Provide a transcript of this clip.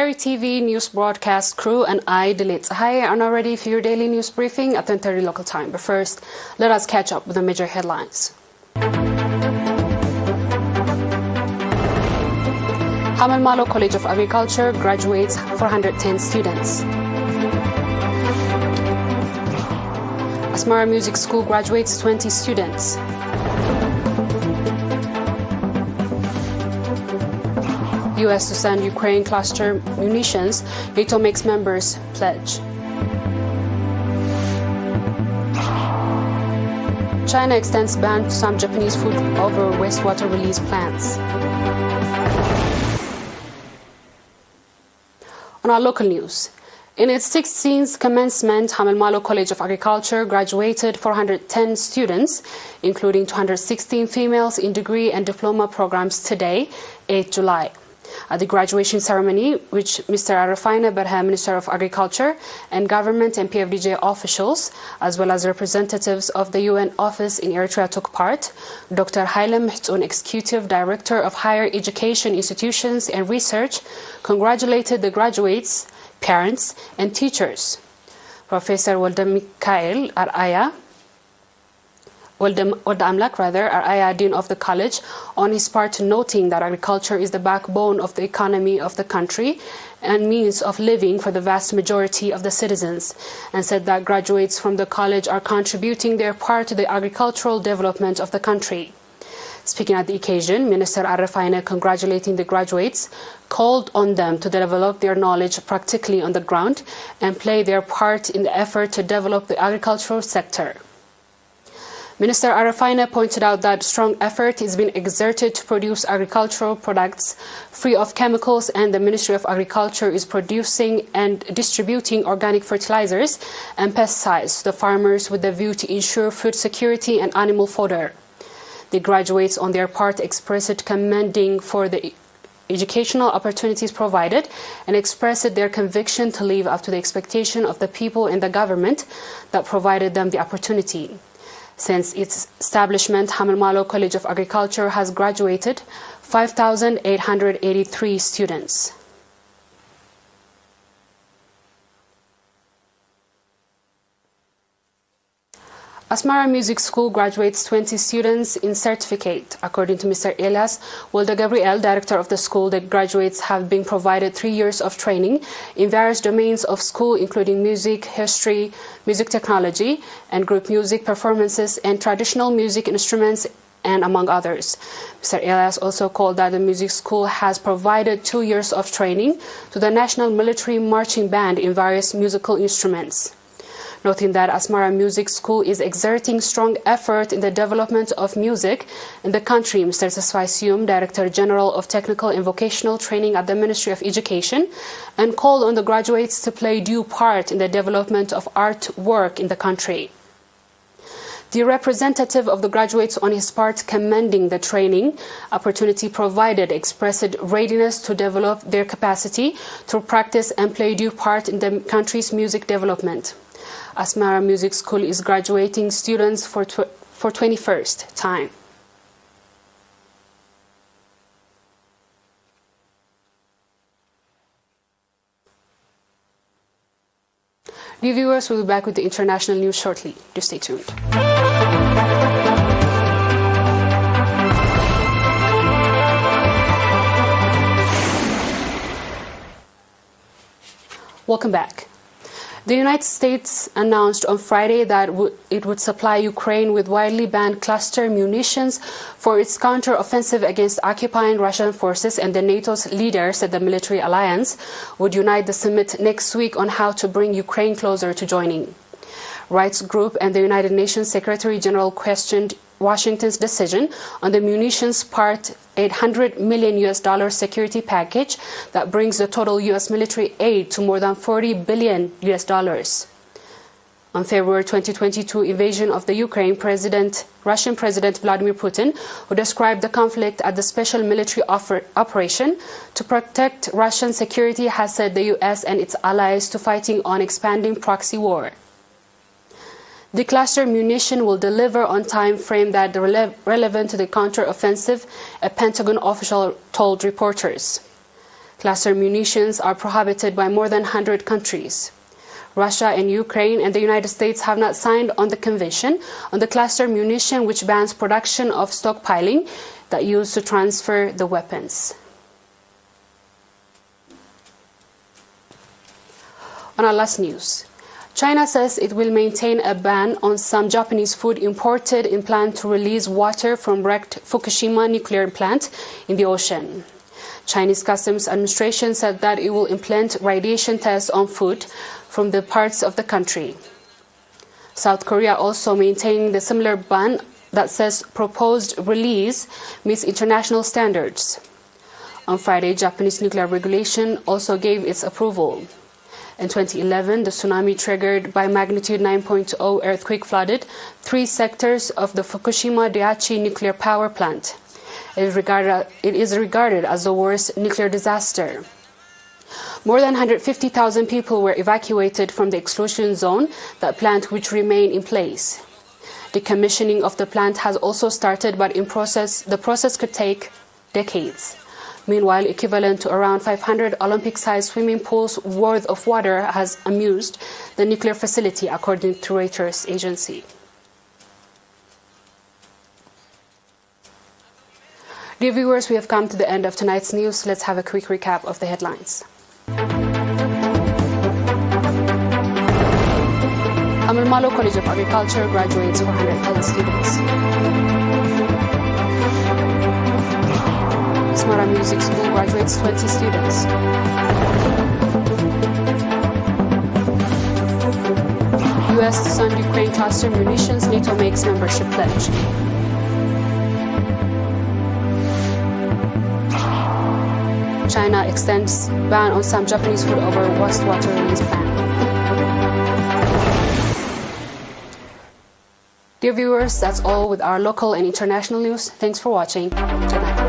ERi-TV news broadcast crew and I, Dilit Sahaya, are now ready for your daily news briefing at 10:30 local time. But first, let us catch up with the major headlines. Hamel Malo College of Agriculture graduates 410 students. Asmara Music School graduates 20 students. U.S. to send Ukraine cluster munitions, NATO makes members pledge. China extends ban to some Japanese food over wastewater release plants. On our local news, in its 16th commencement, Hamel Malo College of Agriculture graduated 410 students, including 216 females in degree and diploma programs today, 8 July. At the graduation ceremony, which Mr. Arafina Berha, Minister of Agriculture, and government and PFDJ officials, as well as representatives of the UN office in Eritrea took part, Dr. Hailem Mhtun, Executive Director of Higher Education Institutions and Research, congratulated the graduates, parents, and teachers. Professor Walda Mikael Araya, Araya, Dean of the college, on his part noting that agriculture is the backbone of the economy of the country and means of living for the vast majority of the citizens, and said that graduates from the college are contributing their part to the agricultural development of the country. Speaking at the occasion, Minister Arafina, congratulating the graduates, called on them to develop their knowledge practically on the ground and play their part in the effort to develop the agricultural sector. Minister Arafina pointed out that strong effort is being exerted to produce agricultural products free of chemicals, and the Ministry of Agriculture is producing and distributing organic fertilizers and pesticides to the farmers with the view to ensure food security and animal fodder. The graduates on their part expressed commending for the educational opportunities provided and expressed their conviction to live up to the expectation of the people and the government that provided them the opportunity. Since its establishment, Hamel Malo College of Agriculture has graduated 5,883 students. Asmara Music School graduates 20 students in certificate. According to Mr. Elias Walda Gabriel, director of the school, the graduates have been provided 3 years of training in various domains of school, including music, history, music technology, and group music performances and traditional music instruments, and among others. Mr. Elias also called that the music school has provided 2 years of training to the National Military Marching Band in various musical instruments. Noting that Asmara Music School is exerting strong effort in the development of music in the country, Mr. Tasfai Sium, Director General of Technical and Vocational Training at the Ministry of Education, and called on the graduates to play due part in the development of art work in the country. The representative of the graduates on his part, commending the training opportunity provided, expressed readiness to develop their capacity to practice and play due part in the country's music development. Asmara Music School is graduating students for 21st time. Dear viewers, we'll be back with the international news shortly. Do stay tuned. Welcome back. The United States announced on Friday that it would supply Ukraine with widely banned cluster munitions for its counter-offensive against occupying Russian forces, and the NATO's leader said the military alliance would unite the summit next week on how to bring Ukraine closer to joining. Rights Group and the United Nations Secretary General questioned Washington's decision on the munitions part $800 million security package that brings the total U.S. military aid to more than $40 billion. On February 2022 invasion of the Ukraine, Russian President Vladimir Putin, who described the conflict as the special military operation to protect Russian security, has said the U.S. and its allies to fighting on expanding proxy war. The cluster munition will deliver on time frame that relevant to the counter-offensive, a Pentagon official told reporters. Cluster munitions are prohibited by more than 100 countries. Russia and Ukraine and the United States have not signed on the convention on the cluster munition, which bans production of stockpiling that used to transfer the weapons. On our last news, China says it will maintain a ban on some Japanese food imported in plan to release water from wrecked Fukushima nuclear plant in the ocean. Chinese Customs Administration said that it will implement radiation tests on food from the parts of the country. South Korea also maintaining the similar ban that says proposed release meets international standards. On Friday, Japanese nuclear regulation also gave its approval. In 2011, the tsunami triggered by magnitude 9.0 earthquake flooded 3 sectors of the Fukushima Daiichi nuclear power plant. It is regarded as the worst nuclear disaster. More than 150,000 people were evacuated from the exclusion zone, that plant which remained in place. Decommissioning of the plant has also started, but the process could take decades. Meanwhile, equivalent to around 500 Olympic-sized swimming pools worth of water has amused the nuclear facility, according to Reuters agency. Dear viewers, we have come to the end of tonight's news. Let's have a quick recap of the headlines. Amal College of Agriculture graduates 410 students. Asmara Music School graduates 20 students. U.S. to send Ukraine cluster munitions, NATO makes membership pledge. China extends ban on some Japanese food over wastewater release ban. Dear viewers, that's all with our local and international news. Thanks for watching. Good night.